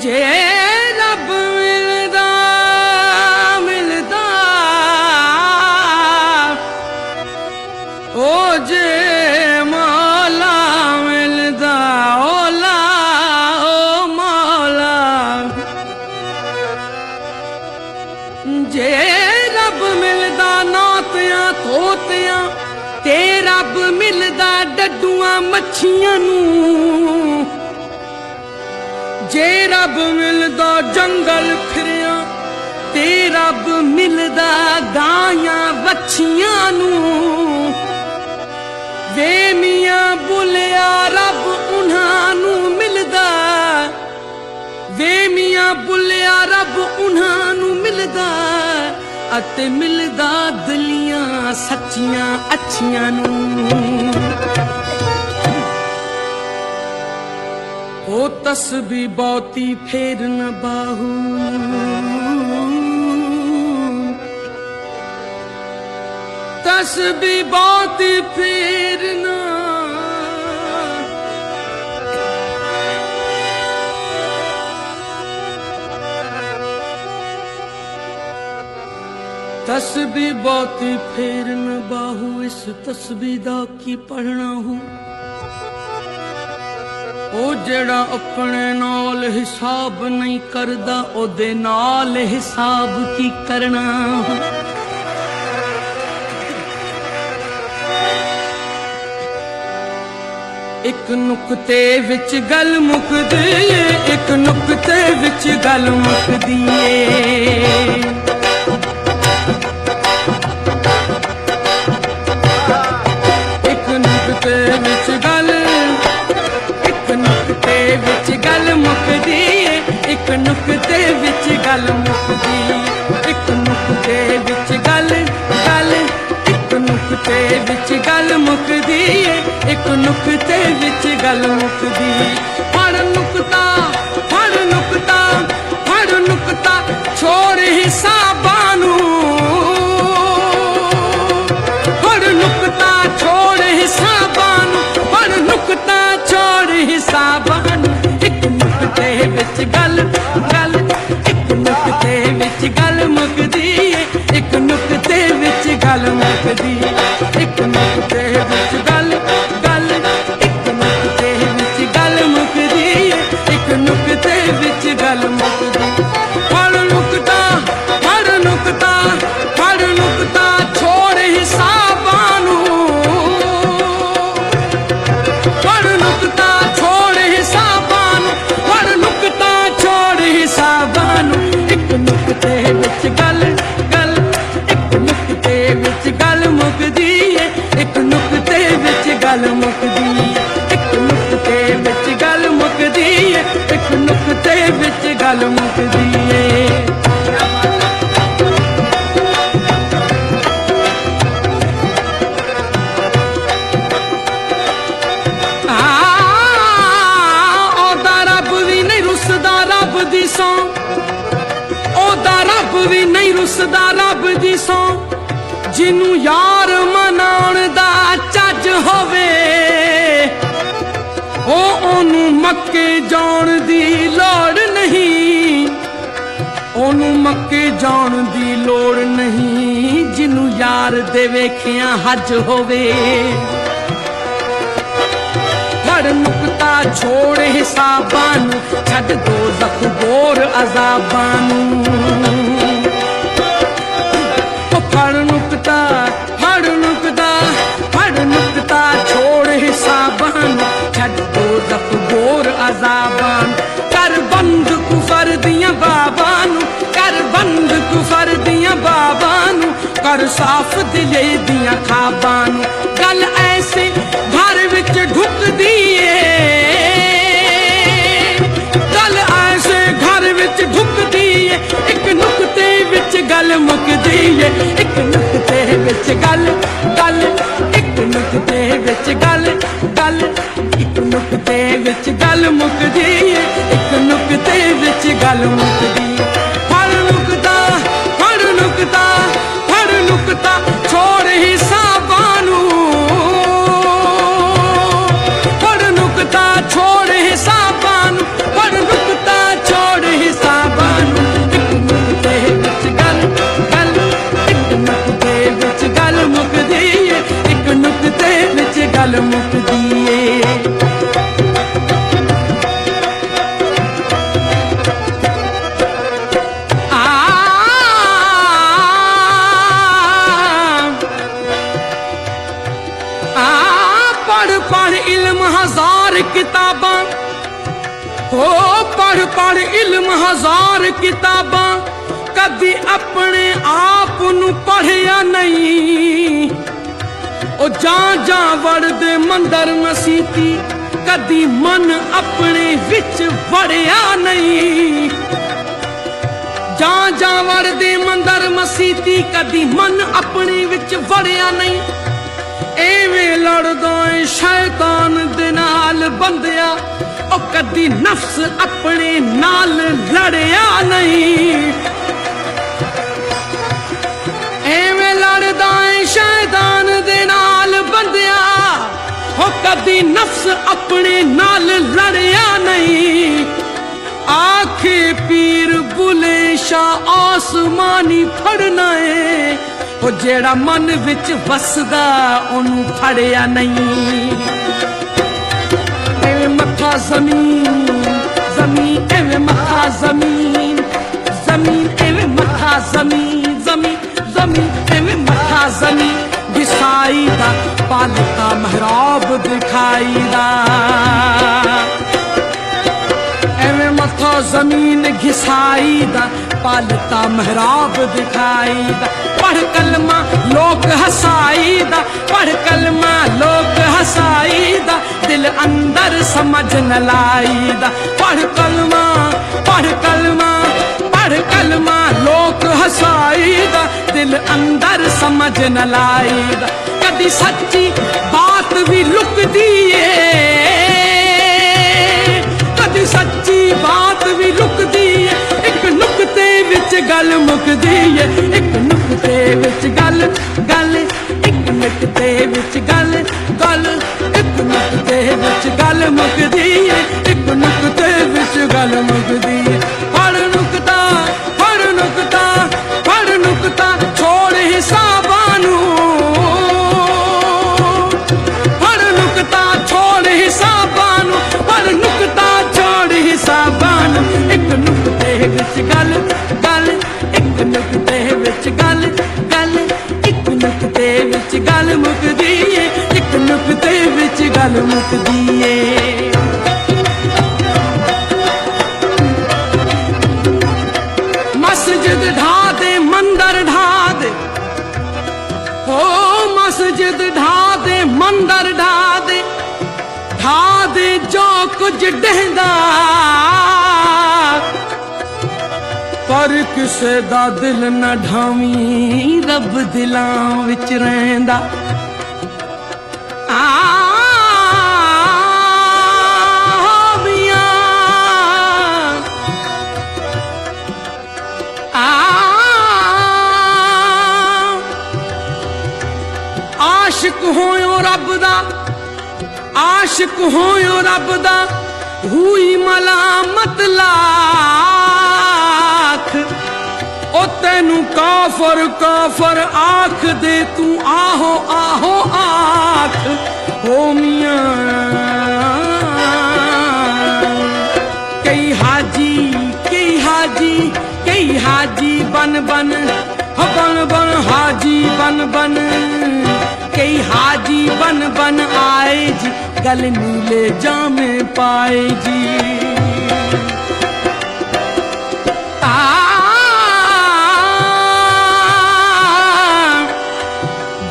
जे रब मिलदा मिलदा ओ जे मौला मिलदा ओला ओ मौला जे रब मिलदा नातियां तोतियां ते रब मिलदा डड्डूआं मच्छियां नूं जे रब मिलदा जंगल फिरिया ते रब मिलदा गायां बच्छियां नूं वे मियां बुलिया रब उन्हां नूं मिलदा वे मियां बुलिया रब उन्हां नूं मिलदा अते मिलदा दिलियां सच्चियां अच्छियां नूं ओ तस्बी बहुती फेर न बाहू तस्बी बहुती फेर न तस्बी बहुती फेर न बाहू इस तस्बी दा की पढ़ना हूँ ओ जेड़ा अपने नाल हिसाब नहीं करदा ओदे नाल हिसाब की करना एक नुक्ते विच गल मुकदी एक नुक्ते विच गल मुकदी एक नुक्ते विच गल विच गल मुकदी एक नुक्ते विच गल मुकदी एक नुक्ते विच गल गल एक नुक्ते विच गल मुकदी एक नुक्ते विच गल मुकदी फड़ नुक्ता छोड़ हिसाबां नूं फड़ नुक्ता छोड़ हिसाबां नूं फड़ नुक्ता छोड़ हिसाबां विच गल गल एक नुक्ते विच गल मुकदी एक नुक्ते विच गल मुकदी एक नुक्ते विच गल गल एक नुक्ते विच गल मुकदी एक नुक्ते विच गल मुकदी फड़ नुक्ता छोड़ हिसाबां नूं फड़ नुक्ता छोड़ हिसाबां नूं फड़ नुक्ता छोड़ हिसाबां नूं एक नुक्ते विच गल गल एक नुक्ते विच गल मुकदी एक नुक्ते विच गल मुकदी एक नुक्ते विच गल मुकदी एक नुक्ते विच गल मुकदी ओदा रब भी नहीं रुसदा रब दी सौ जिनू यार मनाउण दा चज होवे ओनू मक्के जाण दी लोड़ नहीं ओनू मक्के जाण दी लोड़ नहीं जिनू यार दे वेखिया हज होवे फड़ नुक्ता छोड़ हिसाबां नूं छड्ड दो ज़ख बोर अज़ाबां नूं फड़ नुक्ता छोड़ हिसाबां नूं छड्ड दो ज़ख बोर अज़ाबां कर बंद कुफर दियां बाबां नूं कर बंद कुफर दियां बाबां नूं कर साफ दिले दियां ख्वाबां नूं गल ऐसे घर विच ढुकदी गल ऐसे घर विच ढुकदी एक नुक्ते विच गल मुकदी एक नुक्ते विच गल गल एक नुक्ते विच गल गल एक नुक्ते विच गल मुकदी एक नुक्ते विच गल मुकदी फड़ नुक्ता छोड़ हिसाबां नूं फड़ नुक्ता छोड़ हिसाबां नूं फड़ नुक्ता छोड़ किताबां हो पढ़ पढ़ इल्म हजार किताबां कदी अपने आप नू पढ़िया नहीं ओ जा जा वड़दे मंदर मसीती कदी मन अपने विच वड़िया नहीं जा जा वड़दे मंदर मसीती कदी मन अपने विच वड़िया नहीं एवें लड़दा है शैतान दे नाल बंदिया ओ कदी नफ्स अपने नाल लड़िया नहीं एवें लड़दा है शैतान दे नाल बंदिया ओ कदी नफ्स अपने नाल लड़िया नहीं आखे पीर बुले शाह आसमानी फड़ना है ओ जेड़ा मन विच वसदा ओनू फड़िया नहीं एवें मथा जमीन जमीन एवें मथा जमीन जमीन एवें मथा जमीन जमीन जमीन एवें मथा जमीन घिसाई दा पालका महराब दिखाई दा एवें मथा जमीन घिसाई दा पालता महराब दिखाई दा पढ़ कलमा लोग हसाई दा पढ़ कलमा लोग हसाई दा दिल अंदर समझ न लाई दा पढ़ कलमा पढ़ कलमा पढ़ कलमा लोग हसाई दा दिल अंदर समझ न लाई दा कदी सच्ची बात भी लुकदी है कदी सच्ची बात भी लुकदी है एक नुकते विच गल मुकदी है एक नुकते विच गल गल एक नुकते विच गल गल एक नुकते विच गल मुकदी है एक नुकते विच गल मुकदी है हर नुकता छोड़ हिसाबां नू हर नुकता छोड़ हिसाबां नू हर नुकता छोड़ हिसाबां नू एक नुकते विच गल गल एक नुकते विच गल गल एक नुकते विच गल मुकदी है एक नुकते विच गल मुकदी है मस्जिद ढा दे मंदर ढा दे हो मस्जिद ढा दे मंदर ढा दे जो कुछ डहदा पर किसे दा दिल न ढावी रब दिलां विच रहिंदा आशिक होयो रब दा आशिक होयो रब दा हुई मलामत लाख ओ तेनू काफर काफर आख दे तू आहो आहो आख हो मियां कई हाजी कई हाजी कई हाजी बन बन बन बन हाजी बन बन कई हाजी बन बन आए जी गल नीले जामे पाए जी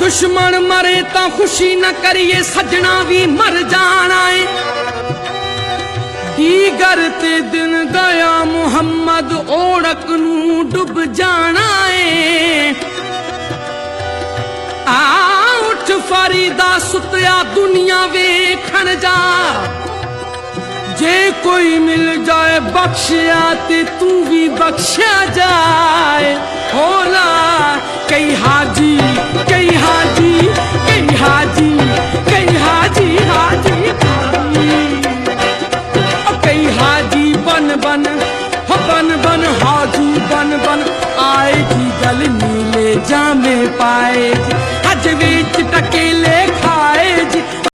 दुश्मन मरे तो खुशी न करिए सजना भी मर जाना है दीगर ते दिन गया मुहम्मद ओढ़क नू डुब जाना है उठ फरीदा सुतिया दुनिया वेखण जा जे कोई मिल जाए बख्शिया ते तू भी बख्शिया जाए होला कई हाजी कई हाजी कई हाजी कई हाजी हाजी कई हाजी बन बन बन बन हाजी बन बन आए जी गल नीले जामे पाए जी हज विच टकेले